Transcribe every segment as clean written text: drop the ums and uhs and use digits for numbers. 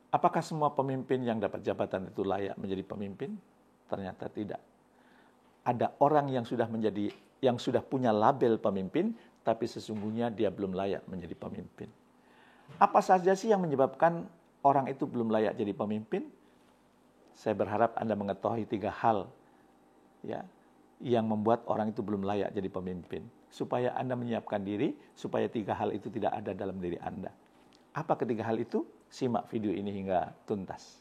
Apakah semua pemimpin yang dapat jabatan itu layak menjadi pemimpin? Ternyata tidak. Ada orang yang sudah punya label pemimpin, tapi sesungguhnya dia belum layak menjadi pemimpin. Apa saja sih yang menyebabkan orang itu belum layak jadi pemimpin? Saya berharap Anda mengetahui 3 hal ya, yang membuat orang itu belum layak jadi pemimpin. Supaya Anda menyiapkan diri, supaya 3 hal itu tidak ada dalam diri Anda. Apa ketiga hal itu? Simak video ini hingga tuntas.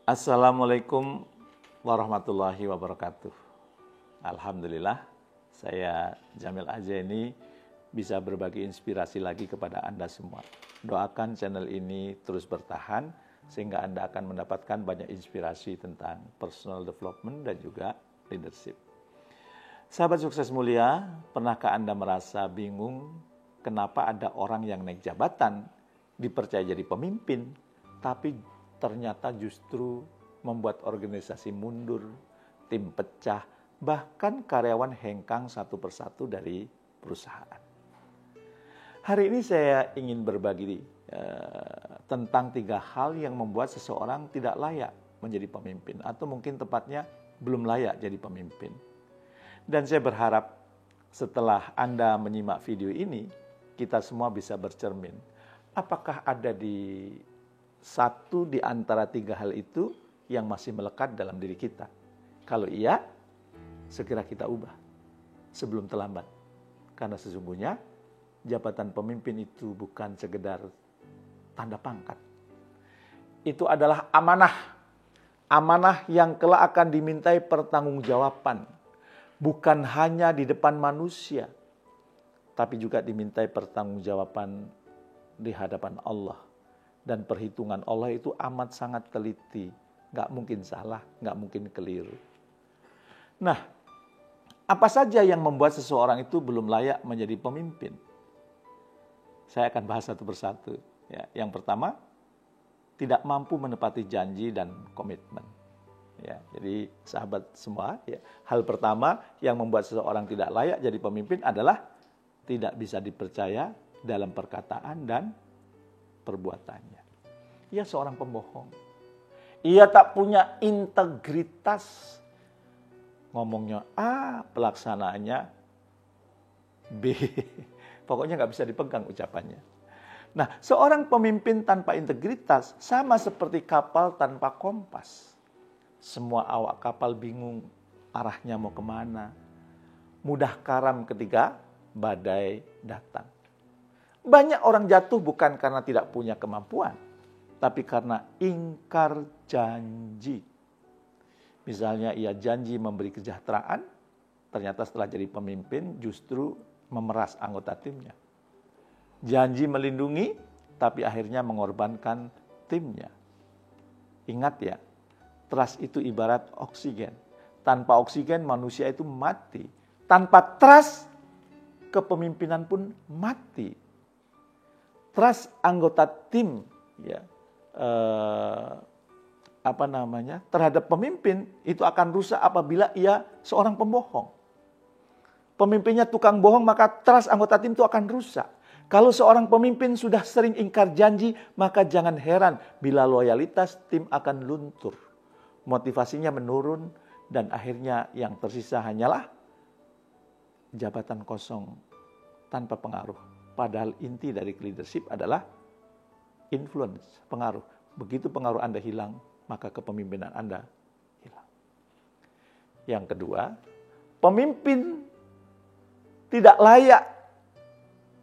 Assalamualaikum warahmatullahi wabarakatuh. Alhamdulillah, saya Jamil Ajeni bisa berbagi inspirasi lagi kepada Anda semua. Doakan channel ini terus bertahan, sehingga Anda akan mendapatkan banyak inspirasi tentang personal development dan juga leadership. Sahabat sukses mulia, pernahkah Anda merasa bingung kenapa ada orang yang naik jabatan, dipercaya jadi pemimpin, tapi ternyata justru membuat organisasi mundur, tim pecah, bahkan karyawan hengkang satu persatu dari perusahaan. Hari ini saya ingin berbagi tentang 3 hal yang membuat seseorang tidak layak menjadi pemimpin, atau mungkin tepatnya belum layak jadi pemimpin. Dan saya berharap setelah Anda menyimak video ini, kita semua bisa bercermin. Apakah ada di satu di antara 3 hal itu yang masih melekat dalam diri kita? Kalau iya, segera kita ubah sebelum terlambat. Karena sesungguhnya jabatan pemimpin itu bukan sekedar tanda pangkat. Itu adalah amanah. Amanah yang kelak akan dimintai pertanggungjawaban. Bukan hanya di depan manusia, tapi juga dimintai pertanggungjawaban di hadapan Allah. Dan perhitungan Allah itu amat sangat teliti. Nggak mungkin salah, nggak mungkin keliru. Nah, apa saja yang membuat seseorang itu belum layak menjadi pemimpin? Saya akan bahas satu persatu. Ya, yang pertama, tidak mampu menepati janji dan komitmen. Ya, jadi sahabat semua, ya, hal pertama yang membuat seseorang tidak layak jadi pemimpin adalah tidak bisa dipercaya dalam perkataan dan perbuatannya. Ia seorang pembohong. Ia tak punya integritas. Ngomongnya A, pelaksanaannya B. Pokoknya nggak bisa dipegang ucapannya. Nah, seorang pemimpin tanpa integritas sama seperti kapal tanpa kompas. Semua awak kapal bingung arahnya mau kemana. Mudah karam ketika badai datang. Banyak orang jatuh bukan karena tidak punya kemampuan, tapi karena ingkar janji. Misalnya ia janji memberi kesejahteraan, ternyata setelah jadi pemimpin justru memeras anggota timnya. Janji melindungi, tapi akhirnya mengorbankan timnya. Ingat ya, trust itu ibarat oksigen. Tanpa oksigen manusia itu mati. Tanpa trust, kepemimpinan pun mati. Trust anggota tim, ya, terhadap pemimpin itu akan rusak apabila ia seorang pembohong. Pemimpinnya tukang bohong, maka trust anggota tim itu akan rusak. Kalau seorang pemimpin sudah sering ingkar janji, maka jangan heran bila loyalitas tim akan luntur. Motivasinya menurun dan akhirnya yang tersisa hanyalah jabatan kosong tanpa pengaruh. Padahal inti dari leadership adalah influence, pengaruh. Begitu pengaruh Anda hilang, maka kepemimpinan Anda hilang. Yang kedua, pemimpin tidak layak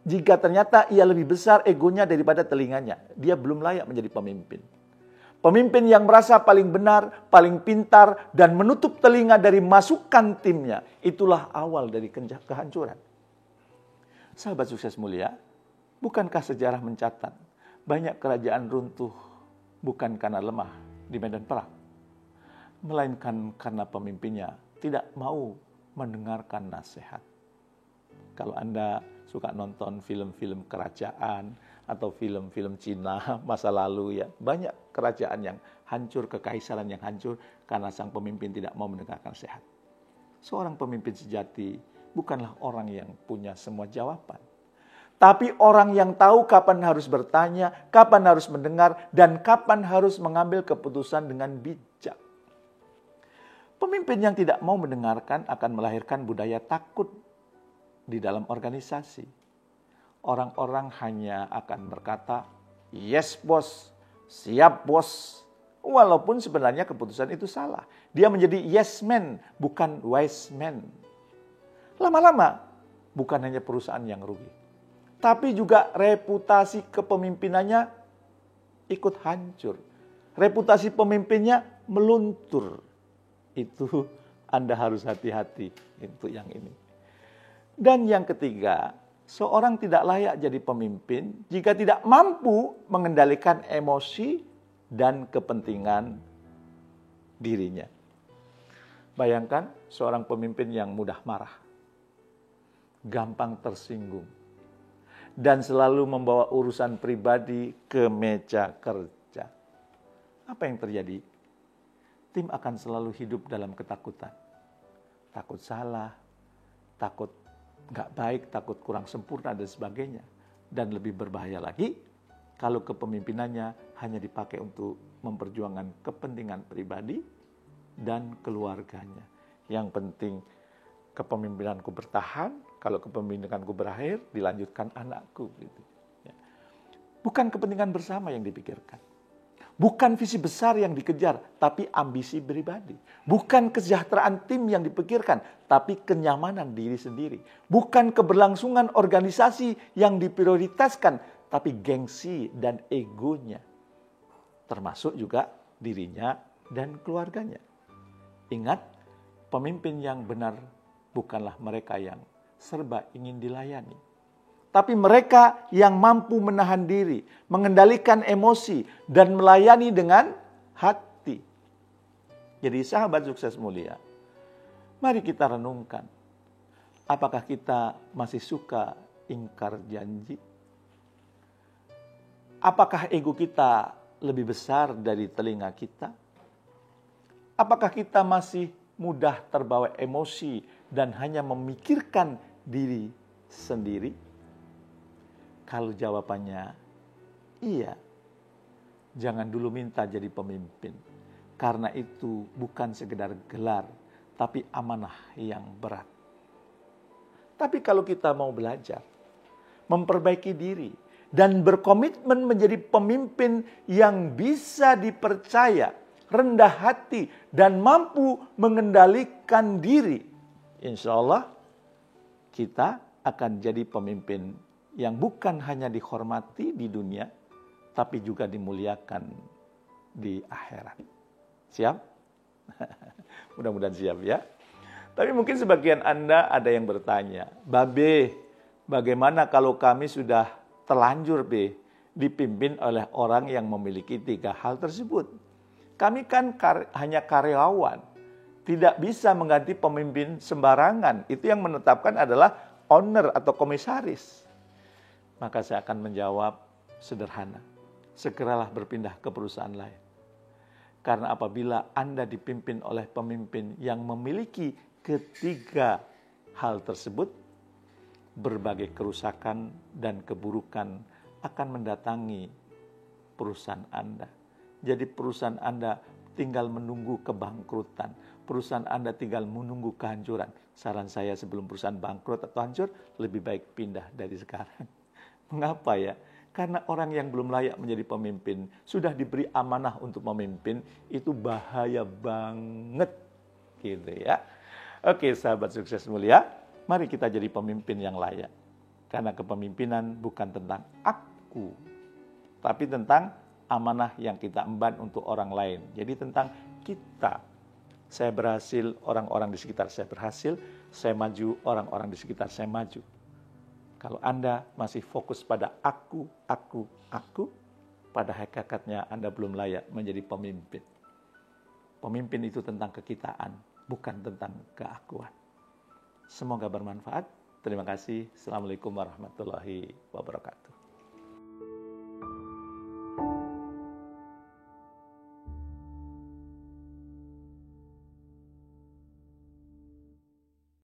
jika ternyata ia lebih besar egonya daripada telinganya. Dia belum layak menjadi pemimpin. Pemimpin yang merasa paling benar, paling pintar, dan menutup telinga dari masukan timnya, itulah awal dari kehancuran. Sahabat sukses mulia, bukankah sejarah mencatat banyak kerajaan runtuh bukan karena lemah di medan perang, melainkan karena pemimpinnya tidak mau mendengarkan nasihat. Kalau Anda suka nonton film-film kerajaan atau film-film Cina masa lalu ya. Banyak kerajaan yang hancur, kekaisaran yang hancur karena sang pemimpin tidak mau menegakkan nasihat. Seorang pemimpin sejati bukanlah orang yang punya semua jawaban, tapi orang yang tahu kapan harus bertanya, kapan harus mendengar, dan kapan harus mengambil keputusan dengan bijak. Pemimpin yang tidak mau mendengarkan akan melahirkan budaya takut di dalam organisasi. Orang-orang hanya akan berkata, yes bos, siap bos. Walaupun sebenarnya keputusan itu salah. Dia menjadi yes man, bukan wise man. Lama-lama, bukan hanya perusahaan yang rugi, tapi juga reputasi kepemimpinannya ikut hancur. Reputasi pemimpinnya meluntur. Itu Anda harus hati-hati untuk yang ini. Dan yang ketiga, seorang tidak layak jadi pemimpin jika tidak mampu mengendalikan emosi dan kepentingan dirinya. Bayangkan seorang pemimpin yang mudah marah, gampang tersinggung, dan selalu membawa urusan pribadi ke meja kerja. Apa yang terjadi? Tim akan selalu hidup dalam ketakutan. Takut salah, takut nggak baik, takut kurang sempurna, dan sebagainya. Dan lebih berbahaya lagi, kalau kepemimpinannya hanya dipakai untuk memperjuangkan kepentingan pribadi dan keluarganya. Yang penting kepemimpinanku bertahan, kalau kepemimpinanku berakhir, dilanjutkan anakku. Gitu. Ya. Bukan kepentingan bersama yang dipikirkan. Bukan visi besar yang dikejar, tapi ambisi pribadi. Bukan kesejahteraan tim yang dipikirkan, tapi kenyamanan diri sendiri. Bukan keberlangsungan organisasi yang diprioritaskan, tapi gengsi dan egonya. Termasuk juga dirinya dan keluarganya. Ingat, pemimpin yang benar bukanlah mereka yang serba ingin dilayani, tapi mereka yang mampu menahan diri, mengendalikan emosi, dan melayani dengan hati. Jadi sahabat sukses mulia, mari kita renungkan. Apakah kita masih suka ingkar janji? Apakah ego kita lebih besar dari telinga kita? Apakah kita masih mudah terbawa emosi dan hanya memikirkan diri sendiri? Kalau jawabannya iya, jangan dulu minta jadi pemimpin. Karena itu bukan sekedar gelar, tapi amanah yang berat. Tapi kalau kita mau belajar, memperbaiki diri, dan berkomitmen menjadi pemimpin yang bisa dipercaya, rendah hati, dan mampu mengendalikan diri, insya Allah kita akan jadi pemimpin yang bukan hanya dihormati di dunia, tapi juga dimuliakan di akhirat. Siap? Mudah-mudahan siap ya. Tapi mungkin sebagian Anda ada yang bertanya, Babe, bagaimana kalau kami sudah terlanjur dipimpin oleh orang yang memiliki 3 hal tersebut? Kami kan hanya karyawan, tidak bisa mengganti pemimpin sembarangan. Itu yang menetapkan adalah owner atau komisaris. Maka saya akan menjawab sederhana. Segeralah berpindah ke perusahaan lain. Karena apabila Anda dipimpin oleh pemimpin yang memiliki ketiga hal tersebut, berbagai kerusakan dan keburukan akan mendatangi perusahaan Anda. Jadi perusahaan Anda tinggal menunggu kebangkrutan. Perusahaan Anda tinggal menunggu kehancuran. Saran saya sebelum perusahaan bangkrut atau hancur, lebih baik pindah dari sekarang. Mengapa ya? Karena orang yang belum layak menjadi pemimpin, sudah diberi amanah untuk memimpin, itu bahaya banget. Gitu ya. Oke, sahabat sukses mulia, mari kita jadi pemimpin yang layak. Karena kepemimpinan bukan tentang aku, tapi tentang amanah yang kita emban untuk orang lain. Jadi tentang kita. Saya berhasil, orang-orang di sekitar saya berhasil. Saya maju, orang-orang di sekitar saya maju. Kalau Anda masih fokus pada aku, pada hakikatnya Anda belum layak menjadi pemimpin. Pemimpin itu tentang kekitaan, bukan tentang keakuan. Semoga bermanfaat. Terima kasih. Assalamualaikum warahmatullahi wabarakatuh.